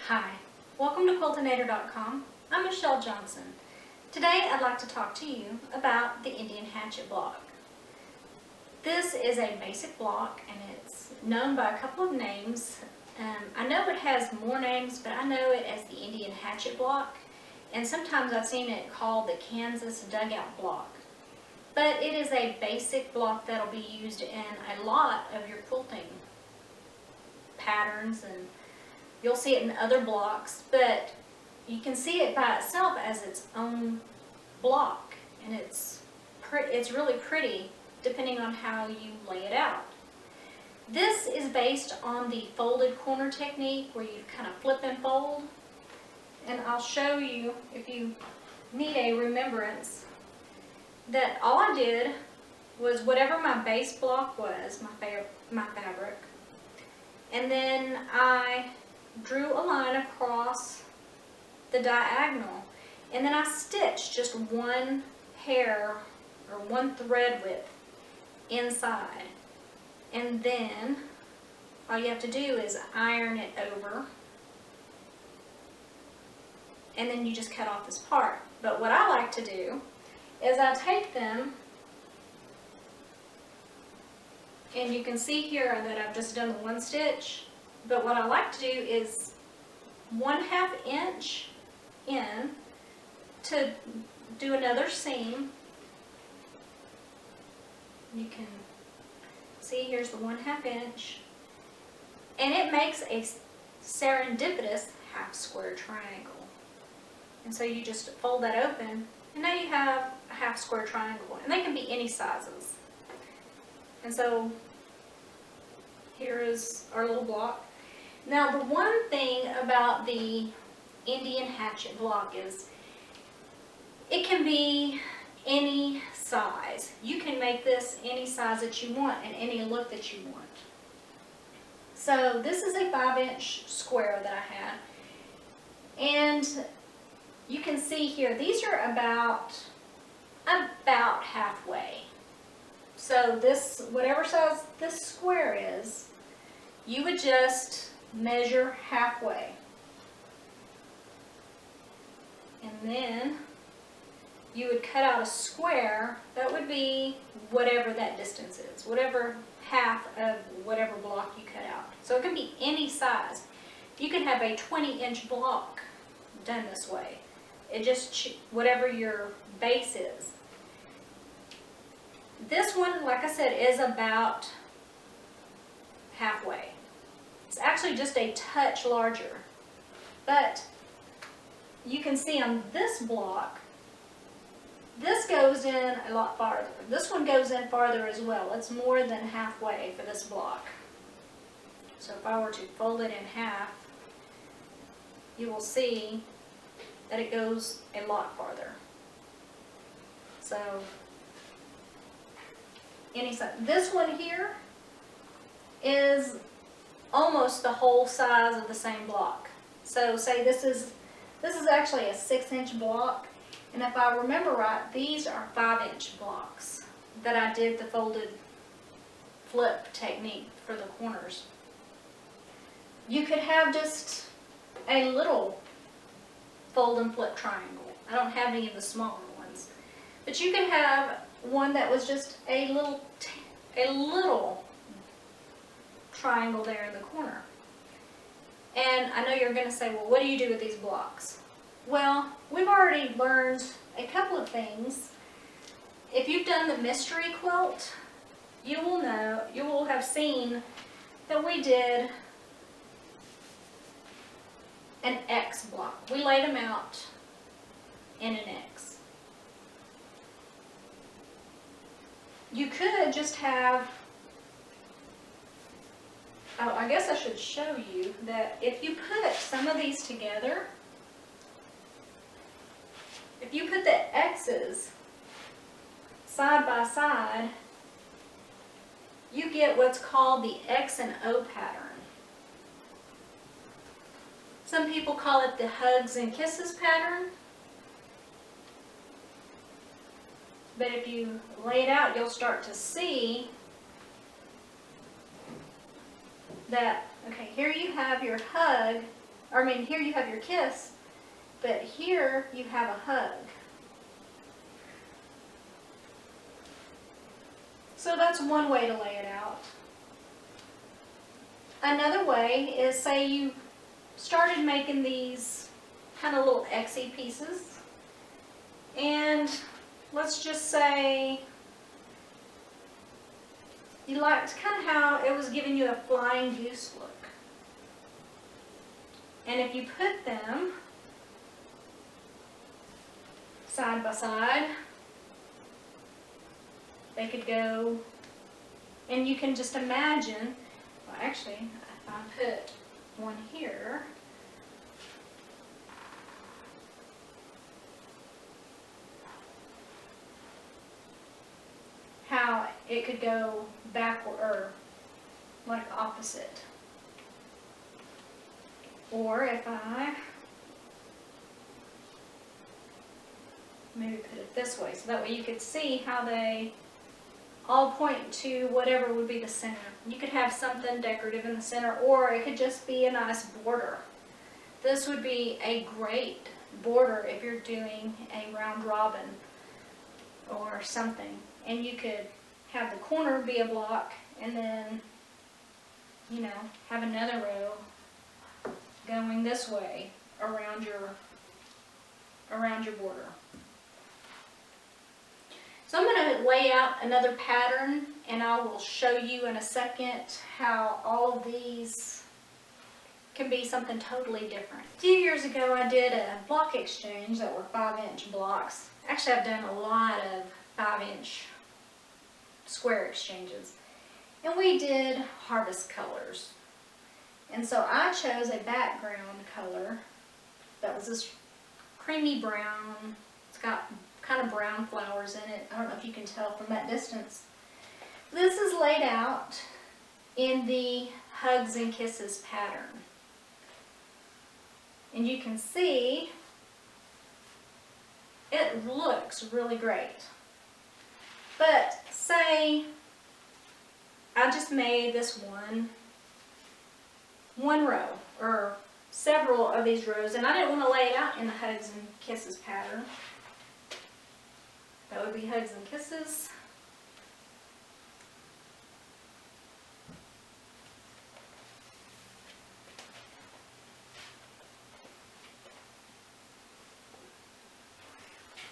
Hi, welcome to Quiltinator.com. I'm Michelle Johnson. Today I'd like to talk to you about the Indian Hatchet Block. This is a basic block and it's known by a couple of names. I know it has more names, but I know it as the Indian Hatchet Block, and sometimes I've seen it called the Kansas Dugout Block. But it is a basic block that'll be used in a lot of your quilting patterns, and you'll see it in other blocks, but you can see it by itself as its own block, and it's really pretty depending on how you lay it out. This is based on the folded corner technique where you kind of flip and fold, and I'll show you, if you need a remembrance, that all I did was whatever my base block was, my fabric, and then I drew a line across the diagonal, and then I stitched just one hair or one thread width inside, and then all you have to do is iron it over, and then you just cut off this part. But what I like to do is I take them, and you can see here that I've just done one stitch, but what I like to do is 1/2 inch in to do another seam. You can see here's the 1/2 inch, and it makes a serendipitous half square triangle. And so you just fold that open, and now you have a half square triangle, and they can be any sizes. And so here is our little block. Now, the one thing about the Indian Hatchet Block is it can be any size. You can make this any size that you want and any look that you want. So this is a 5-inch square that I had, and you can see here these are about halfway. So this, whatever size this square is, you would just measure halfway, and then you would cut out a square that would be whatever that distance is, whatever half of whatever block you cut out. So it can be any size. You can have a 20-inch block done this way. It just, whatever your base is. This one, like I said, is about halfway. It's actually just a touch larger, but you can see on this block, this goes in a lot farther. This one goes in farther as well. It's more than halfway for this block. So if I were to fold it in half, you will see that it goes a lot farther. So any size. This one here is almost the whole size of the same block. So say this is actually a 6-inch block, and if I remember right, these are 5-inch blocks that I did the folded flip technique for the corners. You could have just a little fold and flip triangle. I don't have any of the smaller ones, but you could have one that was just a little triangle there in the corner. And I know you're going to say, well, what do you do with these blocks? Well, we've already learned a couple of things. If you've done the mystery quilt, you will have seen that we did an X block. We laid them out in an X. You could just have, oh, I guess I should show you that if you put some of these together, if you put the X's side by side, you get what's called the X and O pattern. Some people call it the hugs and kisses pattern. But if you lay it out, you'll start to see that, okay, here you have your hug here you have your kiss, but here you have a hug. So that's one way to lay it out. Another way is, say you started making these kind of little X-y pieces, and let's just say you liked kind of how it was giving you a flying goose look. And if you put them side by side, they could go, and you can just imagine, well actually, if I put one here, how it could go backward, or like opposite. Or if I maybe put it this way, so that way you could see how they all point to whatever would be the center. You could have something decorative in the center, or it could just be a nice border. This would be a great border if you're doing a round robin or something. And you could have the corner be a block, and then, you know, have another row going this way around your border. So I'm going to lay out another pattern, and I will show you in a second how all of these can be something totally different. A few years ago I did a block exchange that were 5-inch blocks. Actually, I've done a lot of 5-inch square exchanges. And we did harvest colors. And so I chose a background color that was this creamy brown. It's got kind of brown flowers in it. I don't know if you can tell from that distance. This is laid out in the Hugs and Kisses pattern. And you can see it looks really great. But say I just made this one row, or several of these rows, and I didn't want to lay it out in the Hugs and Kisses pattern. That would be Hugs and Kisses.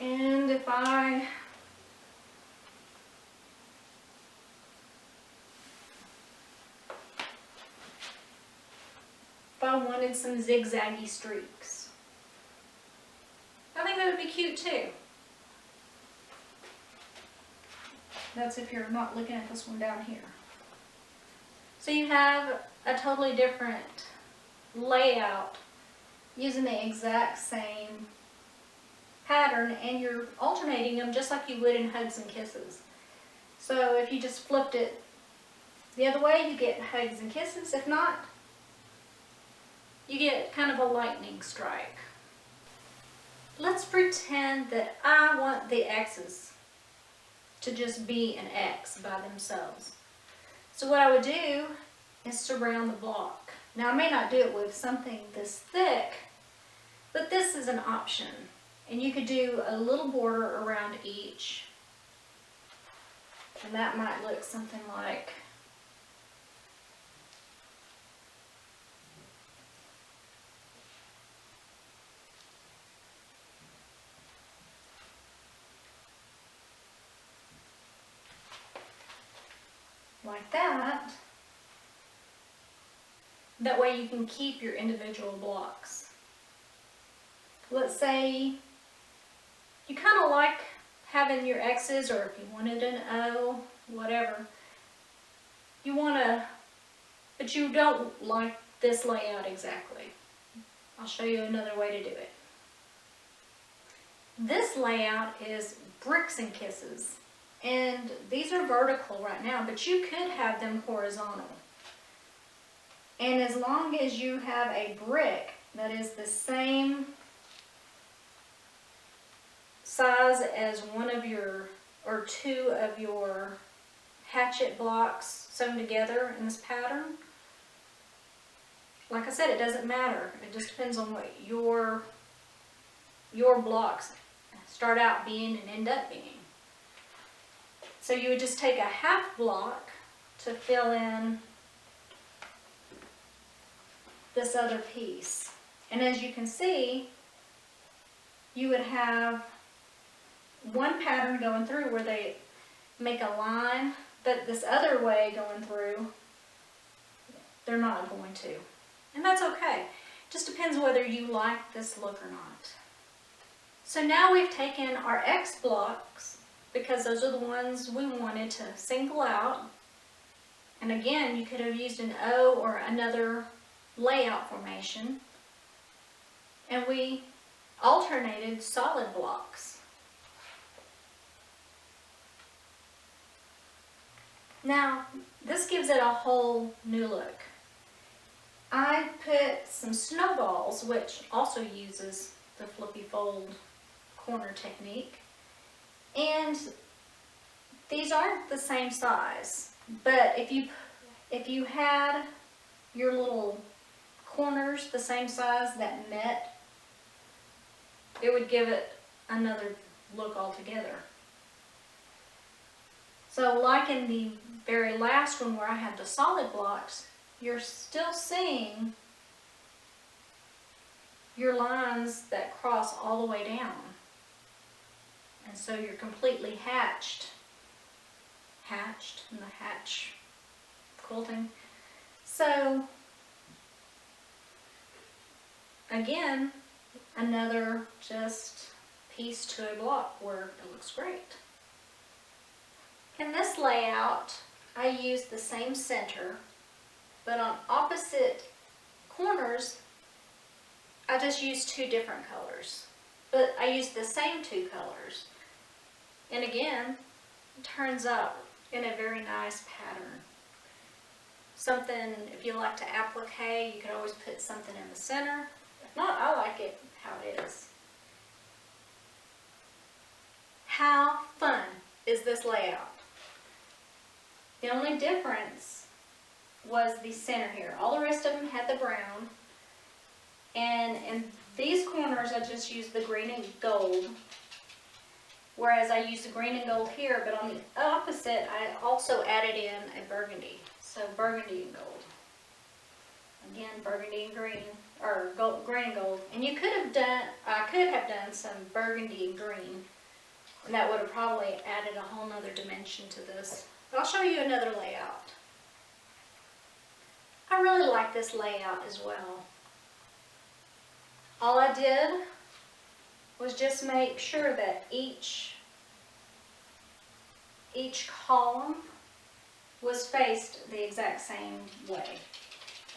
And if I wanted some zigzaggy streaks, I think that would be cute too. That's if you're not looking at this one down here. So you have a totally different layout using the exact same pattern, and you're alternating them just like you would in Hugs and Kisses. So if you just flipped it the other way, you get Hugs and Kisses. If not, you get kind of a lightning strike. Let's pretend that I want the X's to just be an X by themselves. So what I would do is surround the block. Now I may not do it with something this thick, but this is an option. And you could do a little border around each. And that might look something like that. That way you can keep your individual blocks. Let's say you kind of like having your X's, or if you wanted an O, whatever. You want to, but you don't like this layout exactly. I'll show you another way to do it. This layout is Bricks and Kisses. And these are vertical right now, but you could have them horizontal. And as long as you have a brick that is the same size as one of your, or two of your hatchet blocks sewn together in this pattern, like I said, it doesn't matter. It just depends on what your blocks start out being and end up being. So you would just take a half block to fill in this other piece. And as you can see, you would have one pattern going through where they make a line, but this other way going through, they're not going to. And that's okay. It just depends whether you like this look or not. So now we've taken our X blocks, because those are the ones we wanted to single out. And again, you could have used an O or another layout formation. And we alternated solid blocks. Now, this gives it a whole new look. I put some snowballs, which also uses the flippy fold corner technique. And these aren't the same size, but if you had your little corners the same size that met, it would give it another look altogether. So like in the very last one where I had the solid blocks, you're still seeing your lines that cross all the way down. And so you're completely hatched in the hatch quilting. So again, another just piece to a block where it looks great. In this layout, I used the same center, but on opposite corners, I just used two different colors. But I used the same two colors. And again, it turns out in a very nice pattern. Something, if you like to applique, you could always put something in the center. If not, I like it how it is. How fun is this layout? The only difference was the center here. All the rest of them had the brown. And in these corners, I just used the green and gold. Whereas I used the green and gold here, but on the opposite, I also added in a burgundy. So burgundy and gold. Again, burgundy and green, or gold, green and gold. And you could have done, I could have done some burgundy and green. And that would have probably added a whole nother dimension to this. But I'll show you another layout. I really like this layout as well. All I did was just make sure that each column was faced the exact same way.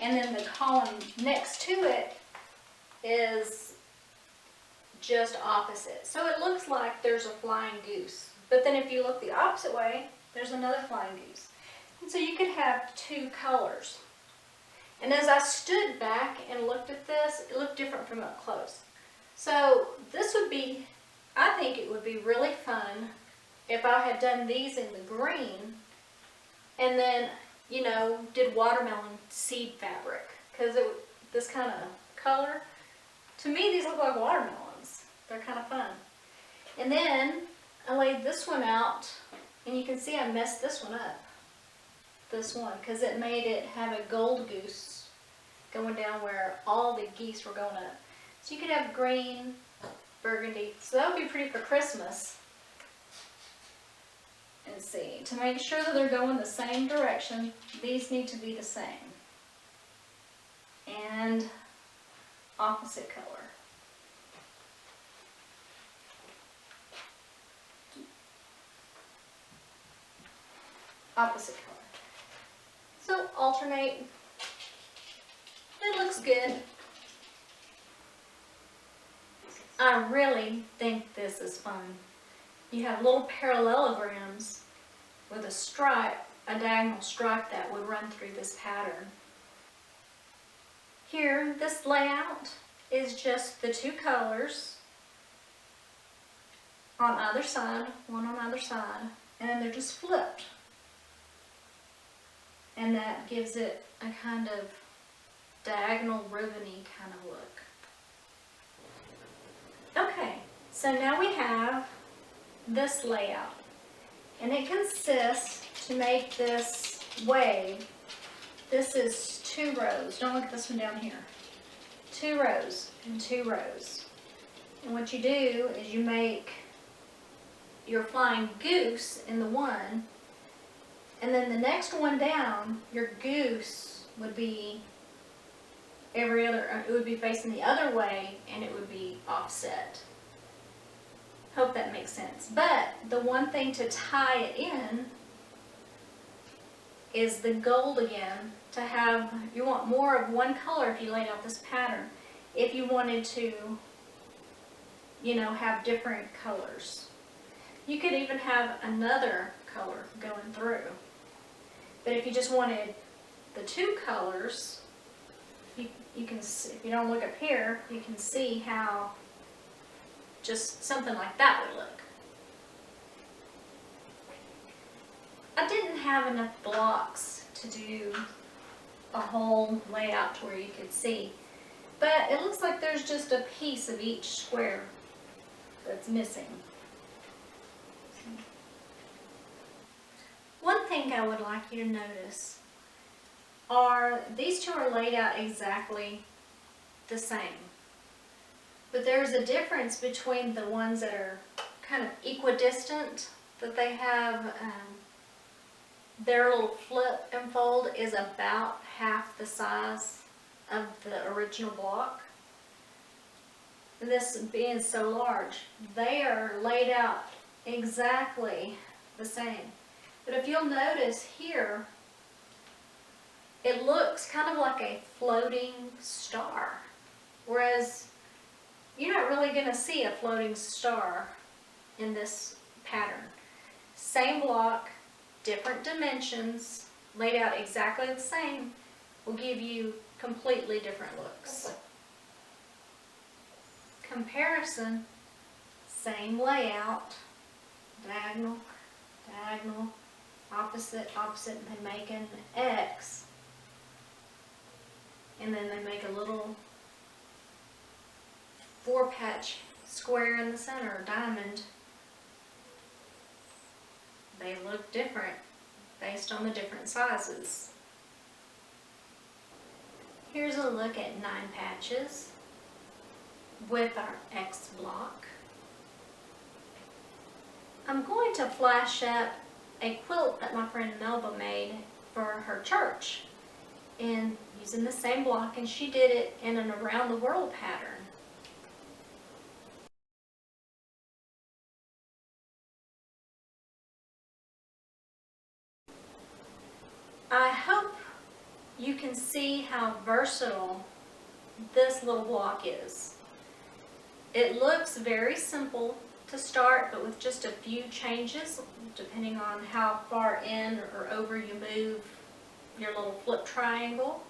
And then the column next to it is just opposite. So it looks like there's a flying goose. But then if you look the opposite way, there's another flying goose. And so you could have two colors. And as I stood back and looked at this, it looked different from up close. So this would be, I think it would be really fun if I had done these in the green and then, you know, did watermelon seed fabric. Because this kind of color, to me these look like watermelons. They're kind of fun. And then I laid this one out, and you can see I messed this one up. This one, because it made it have a gold goose going down where all the geese were going up. So you could have green, burgundy. So that would be pretty for Christmas. And see, to make sure that they're going the same direction, these need to be the same. And opposite color. Opposite color. So alternate. It looks good. I really think this is fun. You have little parallelograms with a stripe, a diagonal stripe that would run through this pattern. Here, this layout is just the two colors on either side, one on either side, and then they're just flipped. And that gives it a kind of diagonal ribbony kind of look. Okay, so now we have this layout, and it consists, to make this wave, this is 2 rows. Don't look at this one down here. 2 rows and 2 rows. And what you do is you make your flying goose in the one, and then the next one down, your goose would be it would be facing the other way, and it would be offset. Hope that makes sense. But the one thing to tie it in is the gold again, to have, you want more of one color if you laid out this pattern. If you wanted to, you know, have different colors. You could even have another color going through. But if you just wanted the 2 colors, you can see, if you don't look up here, you can see how just something like that would look. I didn't have enough blocks to do a whole layout to where you could see, but it looks like there's just a piece of each square that's missing. One thing I would like you to notice are these 2 are laid out exactly the same. But there's a difference between the ones that are kind of equidistant, that they have their little flip and fold is about half the size of the original block. This being so large, they are laid out exactly the same. But if you'll notice here, it looks kind of like a floating star, whereas you're not really going to see a floating star in this pattern. Same block, different dimensions, laid out exactly the same, will give you completely different looks. Comparison, same layout, diagonal, diagonal, opposite, opposite, and they make an X. And then they make a little 4-patch square in the center, a diamond. They look different based on the different sizes. Here's a look at 9 patches with our X block. I'm going to flash up a quilt that my friend Melba made for her church, and using the same block, and she did it in an around the world pattern. I hope you can see how versatile this little block is. It looks very simple to start, but with just a few changes, depending on how far in or over you move your little flip triangle,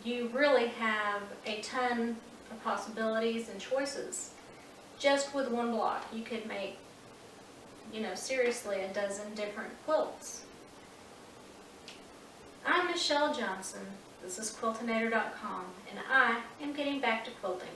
you really have a ton of possibilities and choices. Just with one block, you could make, you know, seriously a dozen different quilts. I'm Michelle Johnson. This is Quiltinator.com, and I am getting back to quilting.